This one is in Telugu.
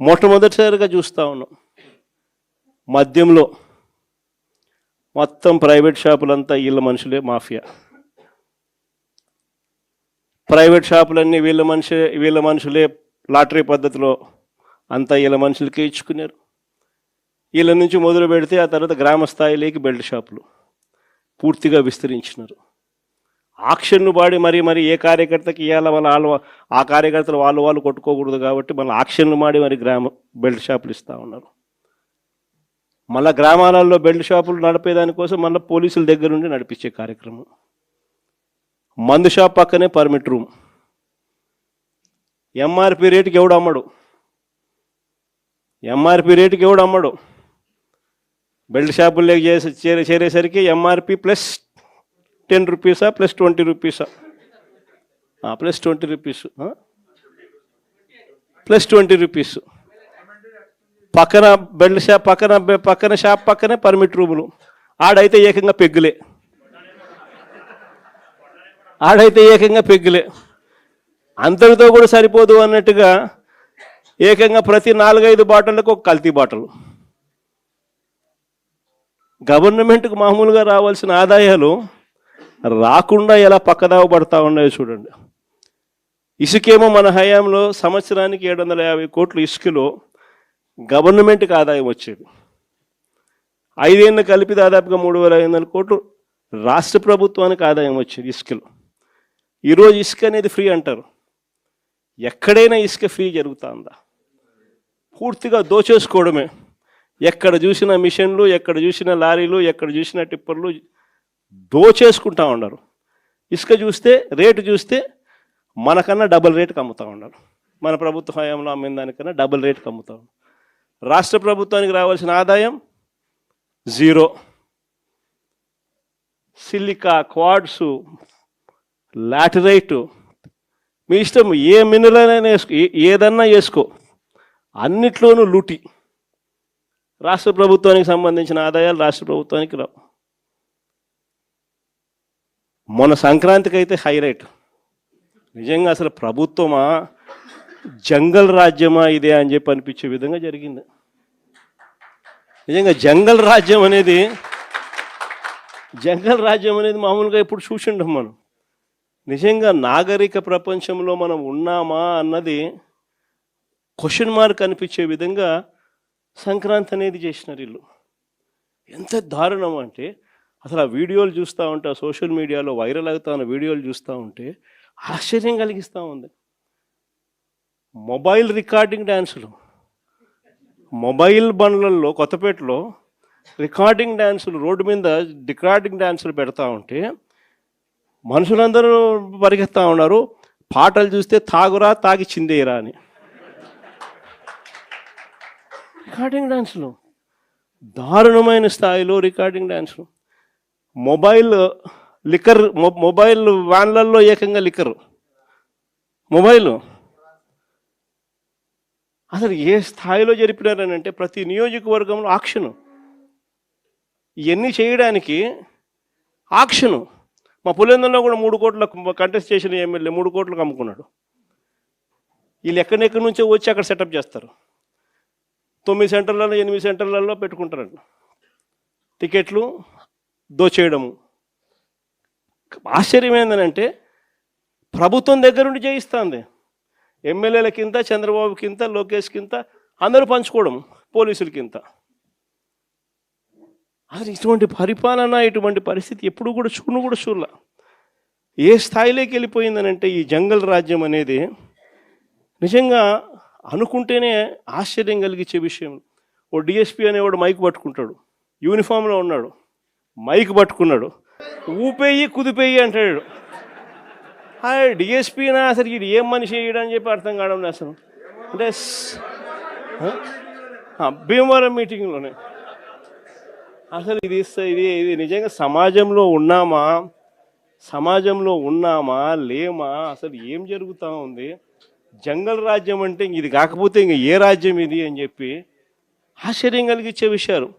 మొట్టమొదటిసారిగా చూస్తూ ఉన్నాం. మద్యంలో మొత్తం ప్రైవేట్ షాపులంతా వీళ్ళ మనుషులే మాఫియా. ప్రైవేట్ షాపులన్నీ వీళ్ళ మనుషులే లాటరీ పద్ధతిలో అంతా వీళ్ళ మనుషులకే ఇచ్చుకున్నారు. వీళ్ళ నుంచి మొదలు పెడితే ఆ తర్వాత గ్రామ స్థాయిలోకి బెల్ట్ షాపులు పూర్తిగా విస్తరించినారు. ఆక్షన్ను పాడి మరి ఏ కార్యకర్తకి ఇవ్వాల వాళ్ళు ఆ కార్యకర్తలు వాళ్ళు కొట్టుకోకూడదు కాబట్టి మళ్ళీ ఆక్షన్లు మాడి మరి బెల్ట్ షాపులు ఇస్తూ ఉన్నారు. మళ్ళీ గ్రామాలలో బెల్ట్ షాపులు నడిపేదానికోసం మళ్ళీ పోలీసుల దగ్గర నుండి నడిపించే కార్యక్రమం. మందు షాప్ పక్కనే పర్మిట్ రూమ్. ఎంఆర్పి రేటుకి ఎవడు అమ్మడు. బెల్ట్ షాపుల్లోకి చేరేసరికి ఎంఆర్పి ప్లస్ 10 రూపీసా ప్లస్ 20 రూపీసా ప్లస్ 20 రూపీస్ ప్లస్ 20 రూపీస్. పక్కన బెల్ట్ షాప్ పక్కన షాప్ పక్కనే పర్మిట్ రూములు. ఆడైతే ఏకంగా పెగ్గులే. అంతటితో కూడా సరిపోదు అన్నట్టుగా ఏకంగా ప్రతి 4-5 బాటిళ్లకు ఒక కల్తీ బాటలు. గవర్నమెంట్కు మామూలుగా రావాల్సిన ఆదాయాలు రాకుండా ఎలా పక్కదావ పడతా ఉన్నాయో చూడండి. ఇసుకేమో మన హయాంలో సంవత్సరానికి 750 కోట్లు ఇసుకలో గవర్నమెంట్కి ఆదాయం వచ్చేది. 5 ఏళ్ళు కలిపి దాదాపుగా 3500 కోట్లు రాష్ట్ర ప్రభుత్వానికి ఆదాయం వచ్చేది ఇసుకలో. ఈరోజు ఇసుక అనేది ఫ్రీ అంటారు. ఎక్కడైనా ఇసుక ఫ్రీ జరుగుతుందా? పూర్తిగా దోచేసుకోవడమే. ఎక్కడ చూసిన మిషన్లు, ఎక్కడ చూసిన లారీలు, ఎక్కడ చూసిన టిప్పర్లు దోచేసుకుంటా ఉన్నారు. ఇసుక రేటు చూస్తే మనకన్నా డబుల్ రేటుకి అమ్ముతూ ఉన్నారు. మన ప్రభుత్వ హయాంలో అమ్మిన దానికన్నా డబుల్ రేటుకి అమ్ముతూ ఉన్నారు. రాష్ట్ర ప్రభుత్వానికి రావాల్సిన ఆదాయం 0. సిలికా, క్వాడ్సు, లాటరైటు, మీ ఇష్టం ఏ మినరల్ అయినా ఏదన్నా వేసుకో, అన్నిట్లోనూ లూటి. రాష్ట్ర ప్రభుత్వానికి సంబంధించిన ఆదాయాలు రాష్ట్ర ప్రభుత్వానికి రావు. మొన్న సంక్రాంతికి అయితే హైలైట్. నిజంగా అసలు ప్రభుత్వమా జంగల్ రాజ్యమా ఇదే అని చెప్పి అనిపించే విధంగా జరిగింది. నిజంగా జంగల్ రాజ్యం అనేది మామూలుగా ఇప్పుడు చూసిండం మనం. నిజంగా నాగరిక ప్రపంచంలో మనం ఉన్నామా అన్నది క్వశ్చన్ మార్క్ అనిపించే విధంగా సంక్రాంతి అనేది చేసినారు వీళ్ళు. ఎంత దారుణం అంటే అసలు ఆ వీడియోలు చూస్తూ ఉంటే, సోషల్ మీడియాలో వైరల్ అవుతా ఉన్న వీడియోలు చూస్తూ ఉంటే ఆశ్చర్యం కలిగిస్తూ ఉంది. మొబైల్ రికార్డింగ్ డ్యాన్సులు, మొబైల్ బండ్లలో కొత్తపేటలో రికార్డింగ్ డ్యాన్సులు, రోడ్డు మీద రికార్డింగ్ డ్యాన్సులు పెడతా ఉంటే మనుషులందరూ పరిగెత్తా ఉన్నారు. పాటలు చూస్తే తాగురా తాగి చిందేరా అని. రికార్డింగ్ డ్యాన్సులు, దారుణమైన స్థాయిలో రికార్డింగ్ డ్యాన్సులు. మొబైల్ వ్యాన్లలో ఏకంగా లిక్కరు, మొబైల్ అసలు ఏ స్థాయిలో జరిపినారని అంటే ప్రతి నియోజకవర్గంలో ఆక్షను. ఇవన్నీ చేయడానికి ఆక్షను. మా పులివెందులలో కూడా 3 కోట్ల కంటెస్ట్ చేసిన ఎమ్మెల్యే 3 కోట్లకు అమ్ముకున్నాడు. వీళ్ళు ఎక్కడెక్కడి నుంచో వచ్చి అక్కడ సెటప్ చేస్తారు. 9 సెంటర్లలో 8 సెంటర్లలో పెట్టుకుంటారండి. టికెట్లు దోచేయడము. ఆశ్చర్యం ఏంటంటే ప్రభుత్వం దగ్గర నుండి చేయిస్తుంది. ఎమ్మెల్యేల కింద, చంద్రబాబు కింద, లోకేష్ కింద అందరూ పంచుకోవడం, పోలీసుల కింద. అసలు ఇటువంటి పరిపాలన, ఇటువంటి పరిస్థితి ఎప్పుడు కూడా చూడలే. ఏ స్థాయిలోకి వెళ్ళిపోయిందనంటే ఈ జంగల్ రాజ్యం అనేది నిజంగా అనుకుంటేనే ఆశ్చర్యం కలిగించే విషయం. ఓ డిఎస్పీ అనేవాడు మైక్ పట్టుకుంటాడు, యూనిఫామ్లో ఉన్నాడు, మైక్ పట్టుకున్నాడు, ఊపేయి కుదిపేయి అంటాడు. డిఎస్పీనా అసలు ఇది ఏం మనిషి వేయడని చెప్పి అర్థం కావడం అసలు. అంటే భీమవరం మీటింగ్లోనే అసలు ఇది నిజంగా సమాజంలో ఉన్నామా లేమా, అసలు ఏం జరుగుతూ ఉంది? జంగల్ రాజ్యం అంటే ఇది కాకపోతే ఇంక ఏ రాజ్యం ఇది అని చెప్పి ఆశ్చర్యం కలిగించే విషయాలు.